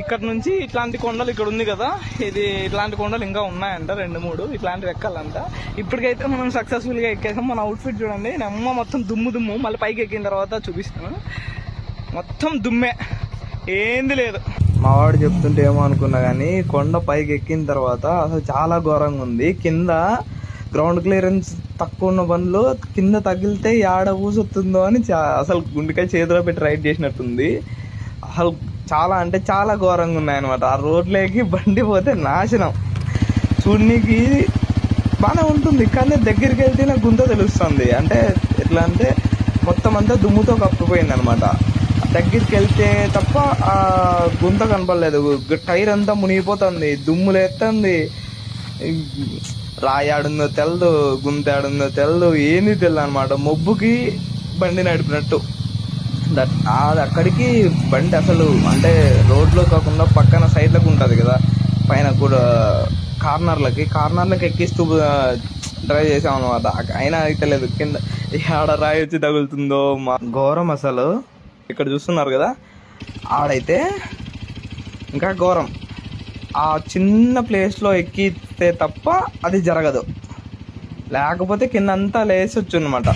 ఇక్కడ నుంచి ఇట్లాంటి కొండలు ఇక్కడ ఉంది కదా, ఇది ఇట్లాంటి కొండలు ఇంకా ఉన్నాయంట 2-3 ఇట్లాంటివి ఎక్కాలంట. ఇప్పటికైతే మనం సక్సెస్ఫుల్గా ఎక్కేసాం. మన అవుట్ఫిట్ చూడండి, నెమ్మ మొత్తం దుమ్ము. మళ్ళీ పైకి ఎక్కిన తర్వాత చూపిస్తాను. మొత్తం దుమ్మే, ఏంది లేదు. మా వాడు చెప్తుంటే ఏమో అనుకున్నా కానీ కొండ పైకి ఎక్కిన తర్వాత అసలు చాలా ఘోరంగా ఉంది. కింద గ్రౌండ్ క్లియరెన్స్ తక్కువ ఉన్న బండ్లు కింద తగిలితే ఏడ ఊసొస్తుందో అని అసలు గుండెకాయ చేతిలో పెట్టి రైడ్ చేసినట్టుంది. అసలు చాలా అంటే చాలా ఘోరంగా ఉన్నాయన్నమాట. ఆ రోడ్లోకి బండి పోతే నాశనం. చూడనీకి బాగానే ఉంటుంది కానీ దగ్గరికి వెళ్తే నాకు గుంత తెలుస్తుంది. అంటే ఎట్లా అంటే మొత్తం అంతా దుమ్ముతో కప్పిపోయింది అనమాట. దగ్గరికి వెళ్తే తప్ప ఆ గుంత కనపడలేదు. టైర్ అంతా మునిగిపోతుంది, దుమ్ము లేస్తుంది. రాయి ఆడుందో తెలదు, గుంత ఆడుందో తెలదు, ఏంది తెలియదు అనమాట. మొబ్బుకి బండి నడిపినట్టు. అది అక్కడికి బండి అసలు అంటే రోడ్లో కాకుండా పక్కన సైడ్లకు ఉంటుంది కదా, పైన కూడా కార్నర్లకి ఎక్కిస్తూ డ్రైవ్ చేసాం అనమాట. అయినా అయితలేదు, కింద ఆడ రాయి వచ్చి తగులుతుందో మా ఘోరం అసలు. ఇక్కడ చూస్తున్నారు కదా, ఆడైతే ఇంకా ఘోరం. ఆ చిన్న ప్లేస్లో ఎక్కితే తప్ప అది జరగదు, లేకపోతే కింద అంతా లేసి వచ్చు అనమాట.